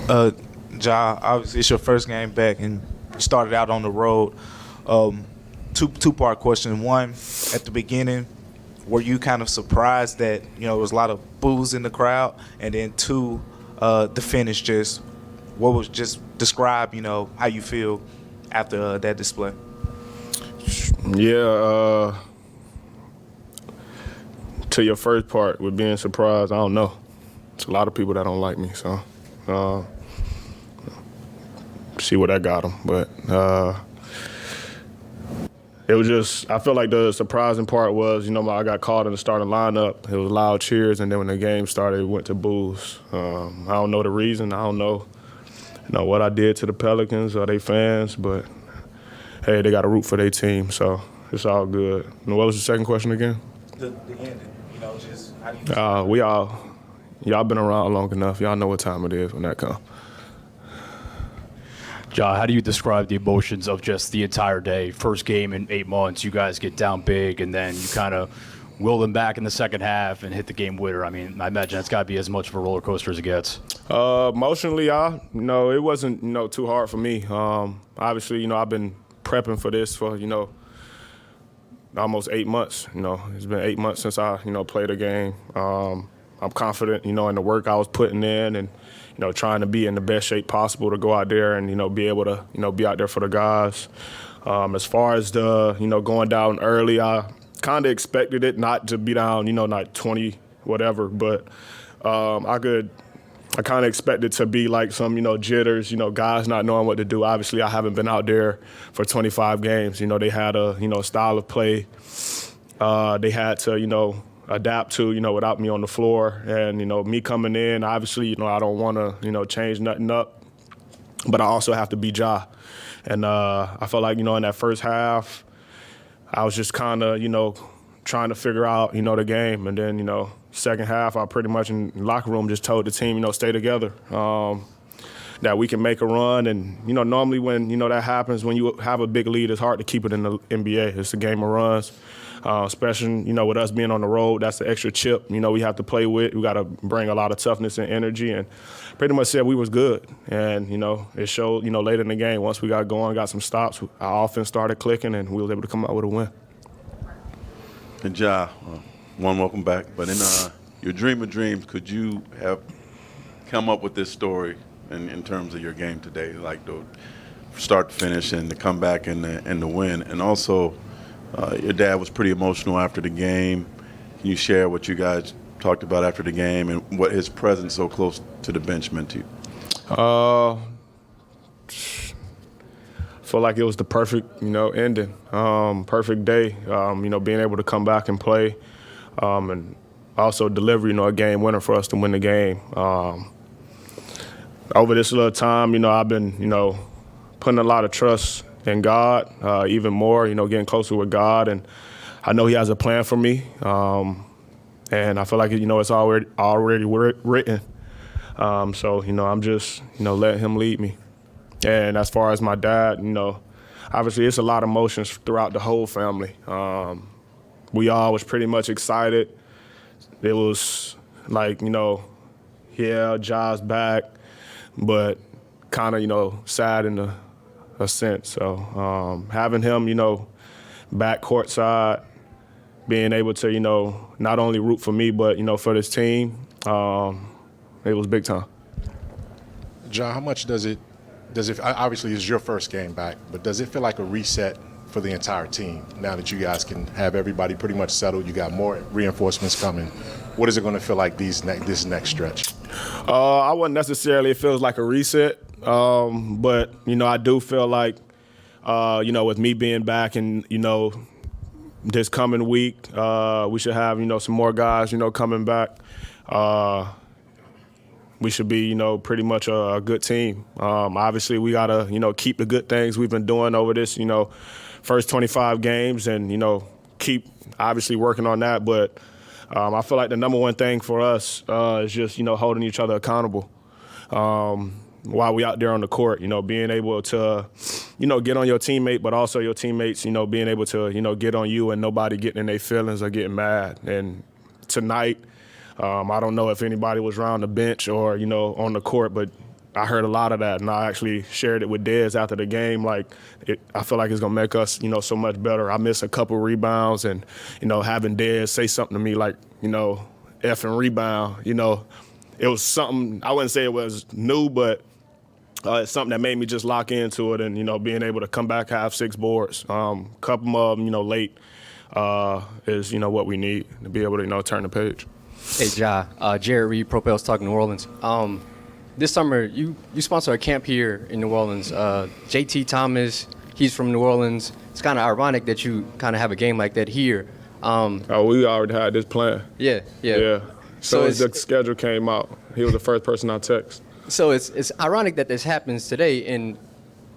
Uh, Ja, obviously it's your first game back, and you started out on the road. Two-part question. One, at the beginning, were you kind of surprised that there was a lot of boos in the crowd? And then two, the finish. Just what was just describe how you feel after that display. Yeah. To your first part with being surprised, I don't know. It's a lot of people that don't like me, so see what I got them. But it was just, I feel like the surprising part was, I got called in the starting lineup. It was loud cheers, and then when the game started, it went to boos. I don't know the reason. I don't know, what I did to the Pelicans or they fans, but hey, they got to root for their team, so it's all good. And what was the second question again? The ending, just how do you feel? Y'all been around long enough. Y'all know what time it is when that comes. Ja, how do you describe the emotions of just the entire day? First game in 8 months, you guys get down big, and then you kind of will them back in the second half and hit the game winner. I mean, I imagine it's got to be as much of a roller coaster as it gets. Emotionally, it wasn't, too hard for me. Obviously, I've been prepping for this for, almost 8 months. It's been 8 months since I, played a game. I'm confident, in the work I was putting in and, trying to be in the best shape possible to go out there and, be able to, be out there for the guys. As far as the, going down early, I kind of expected it not to be down, like 20, whatever, but I kind of expected to be like some, jitters, guys not knowing what to do. Obviously, I haven't been out there for 25 games. They had a, style of play they had to, adapt to, without me on the floor. And, me coming in, obviously, I don't want to, change nothing up. But I also have to be Ja. And I felt like, in that first half, I was just kind of, trying to figure out, the game. And then, second half, I pretty much in the locker room just told the team, stay together, that we can make a run. And, normally when, that happens, when you have a big lead, it's hard to keep it in the NBA. It's a game of runs, especially, with us being on the road. That's the extra chip, we have to play with. We got to bring a lot of toughness and energy. And pretty much said we was good. And, it showed, later in the game. Once we got going, got some stops, our offense started clicking, and we was able to come out with a win. And Ja, welcome back. But in your dream of dreams, could you have come up with this story in terms of your game today, like the start to finish and the comeback and the win? And also, your dad was pretty emotional after the game. Can you share what you guys talked about after the game and what his presence so close to the bench meant to you? Felt like it was the perfect, ending, perfect day, being able to come back and play, and also deliver, a game winner for us to win the game. Over this little time, I've been, putting a lot of trust in God, even more, getting closer with God, and I know He has a plan for me, and I feel like, it's already written. So, I'm just, letting Him lead me. And as far as my dad, obviously it's a lot of emotions throughout the whole family. We all was pretty much excited. It was like, yeah, Ja's back, but kind of, sad in a sense. So having him, back courtside, being able to, not only root for me, but, for this team, it was big time. Ja, how much does it obviously it's your first game back, but does it feel like a reset for the entire team now that you guys can have everybody pretty much settled? You got more reinforcements coming. What is it going to feel like this next stretch? I wouldn't necessarily. It feels like a reset, but I do feel like with me being back and this coming week, we should have some more guys coming back. We should be, pretty much a good team. Obviously, we got to, keep the good things we've been doing over this, first 25 games and, keep obviously working on that. But I feel like the number one thing for us is just, holding each other accountable while we out there on the court, being able to, get on your teammate, but also your teammates, being able to, get on you and nobody getting in their feelings or getting mad. And tonight, I don't know if anybody was around the bench or, on the court, but I heard a lot of that, and I actually shared it with Dez after the game. Like, I feel like it's going to make us, so much better. I missed a couple rebounds, and, having Dez say something to me like, effing rebound, it was something, I wouldn't say it was new, but it's something that made me just lock into it and, being able to come back, have 6 boards, couple of them, late is, what we need to be able to, turn the page. Hey, Ja. Jared Reed, Propels Talking New Orleans. This summer, you sponsor a camp here in New Orleans. JT Thomas, he's from New Orleans. It's kind of ironic that you kind of have a game like that here. We already had this plan. Yeah. So as the schedule came out, he was the first person I texted. So it's ironic that this happens today, and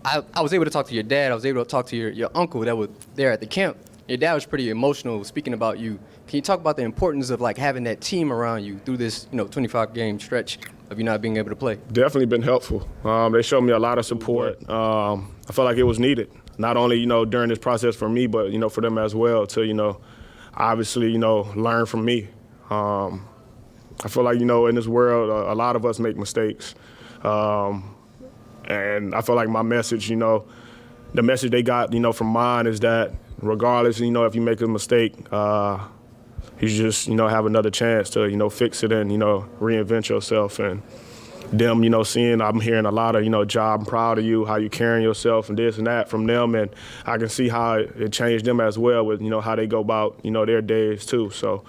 I was able to talk to your dad. I was able to talk to your uncle that was there at the camp. Your dad was pretty emotional speaking about you. Can you talk about the importance of like having that team around you through this 25-game stretch of you not being able to play? Definitely been helpful. They showed me a lot of support. I felt like it was needed, not only during this process for me, but for them as well to obviously learn from me. I feel like, in this world, a lot of us make mistakes. And I feel like my message, the message they got, from mine is that regardless, if you make a mistake, you just, have another chance to, fix it and, reinvent yourself. And them, I'm hearing a lot of, job, I'm proud of you, how you carrying yourself and this and that from them. And I can see how it changed them as well with, how they go about, their days too. So,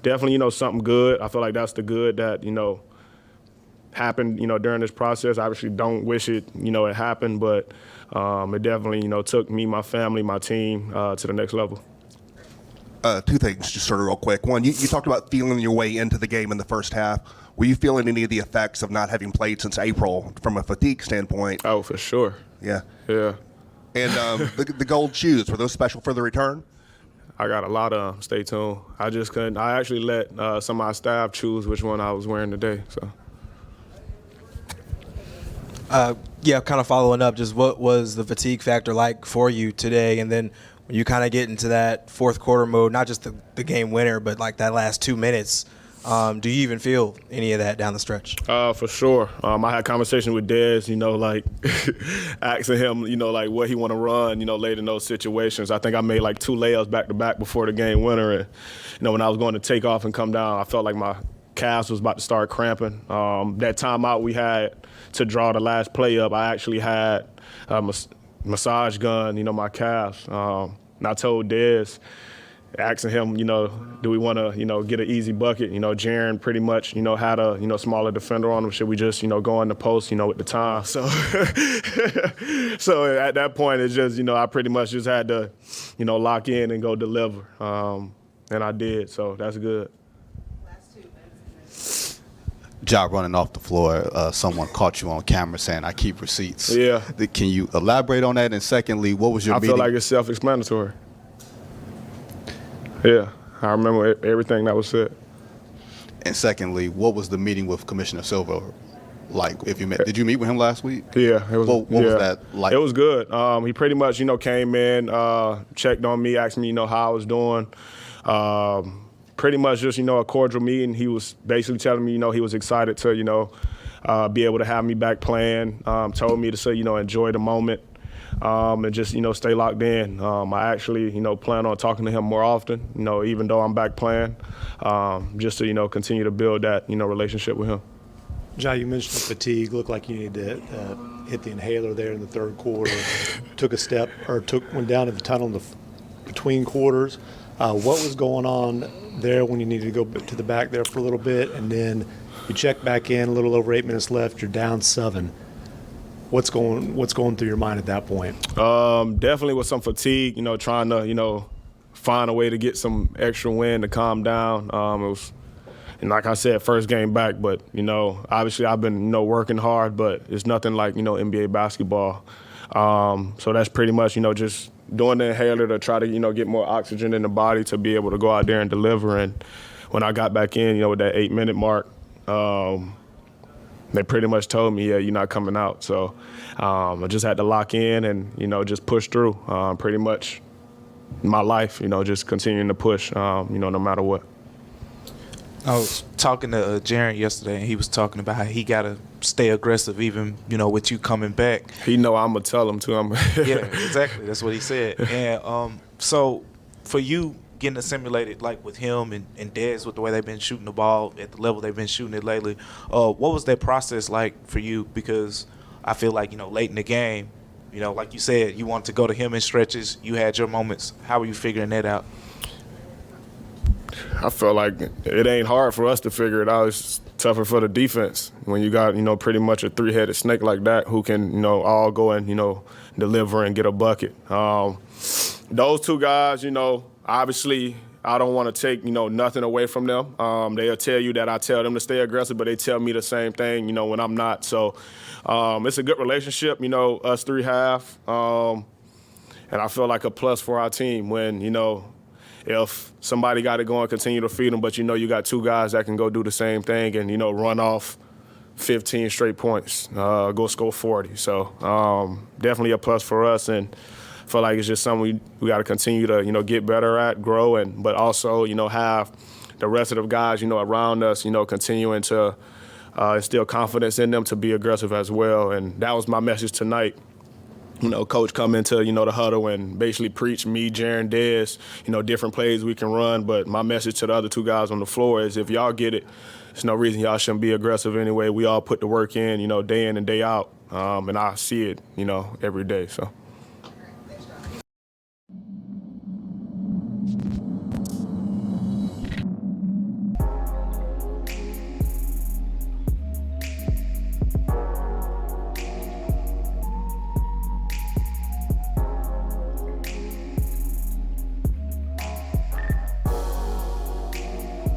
definitely, something good. I feel like that's the good that, happened, during this process. I obviously don't wish it, it happened, but it definitely, took me, my family, my team to the next level. 2 things, just sort of real quick. One, you talked about feeling your way into the game in the first half. Were you feeling any of the effects of not having played since April from a fatigue standpoint? Oh, for sure. Yeah. Yeah. And the gold shoes, were those special for the return? I got a lot of them. Stay tuned. I just couldn't. I actually let some of my staff choose which one I was wearing today. So. Kind of following up, just what was the fatigue factor like for you today? And then when you kind of get into that fourth quarter mode, not just the game winner, but like that last 2 minutes, do you even feel any of that down the stretch? For sure. I had conversation with Dez, like asking him, like what he want to run, late in those situations. I think I made like 2 layups back to back before the game winner. And, when I was going to take off and come down, I felt like my calves was about to start cramping. That timeout we had to draw the last play up, I actually had a massage gun, my calves. And I told Dez, asking him, do we want to, get an easy bucket? Jaren pretty much, had a, smaller defender on him. Should we just, go in the post, with the time? So, so at that point, it's just, I pretty much just had to, lock in and go deliver. And I did, so that's good. Job running off the floor, someone caught you on camera saying, I keep receipts. Yeah. Can you elaborate on that? And secondly, what was your meeting? I feel like it's self-explanatory. Yeah, I remember everything that was said. And secondly, what was the meeting with Commissioner Silva like? If you met, did you meet with him last week? Yeah, it was. What was that like? It was good. He pretty much, came in, checked on me, asked me, how I was doing. Pretty much just, a cordial meeting. He was basically telling me, he was excited to, be able to have me back playing. Told me to say, enjoy the moment. And just, stay locked in. I actually, plan on talking to him more often, even though I'm back playing, just to, continue to build that, relationship with him. Ja, you mentioned fatigue. Looked like you needed to hit the inhaler there in the third quarter. Took a step, or went down to the tunnel in between quarters. What was going on there when you needed to go to the back there for a little bit, and then you check back in, a little over 8 minutes left, you're down 7. What's going through your mind at that point? Definitely with some fatigue, trying to, find a way to get some extra wind to calm down. It was, and like I said, first game back, but, obviously I've been, working hard, but it's nothing like, NBA basketball. So that's pretty much, just doing the inhaler to try to, get more oxygen in the body to be able to go out there and deliver. And when I got back in, with that 8-minute mark, they pretty much told me, yeah, you're not coming out. So I just had to lock in and, just push through pretty much my life, just continuing to push, no matter what. I was talking to Jaren yesterday, and he was talking about how he got to stay aggressive, even with you coming back. He know I'm gonna tell him to. Yeah, exactly. That's what he said. And so for you getting assimilated like with him and Dez with the way they've been shooting the ball at the level they've been shooting it lately, what was that process like for you? Because I feel like late in the game, like you said, you wanted to go to him in stretches. You had your moments. How were you figuring that out? I feel like it ain't hard for us to figure it out. It's tougher for the defense when you got, pretty much a three-headed snake like that who can, all go and, deliver and get a bucket. Those two guys, obviously I don't want to take, nothing away from them. They'll tell you that I tell them to stay aggressive, but they tell me the same thing, when I'm not. So it's a good relationship, us three have. And I feel like a plus for our team when, if somebody got to go and continue to feed them, but you got two guys that can go do the same thing and, run off 15 straight points, go score 40. So definitely a plus for us, and I feel like it's just something we got to continue to, get better at, grow, but also, have the rest of the guys, around us, continuing to instill confidence in them to be aggressive as well. And that was my message tonight. Coach come into, the huddle and basically preach me, Jaren, Dez, different plays we can run. But my message to the other two guys on the floor is if y'all get it, there's no reason y'all shouldn't be aggressive anyway. We all put the work in, day in and day out. And I see it, every day. So.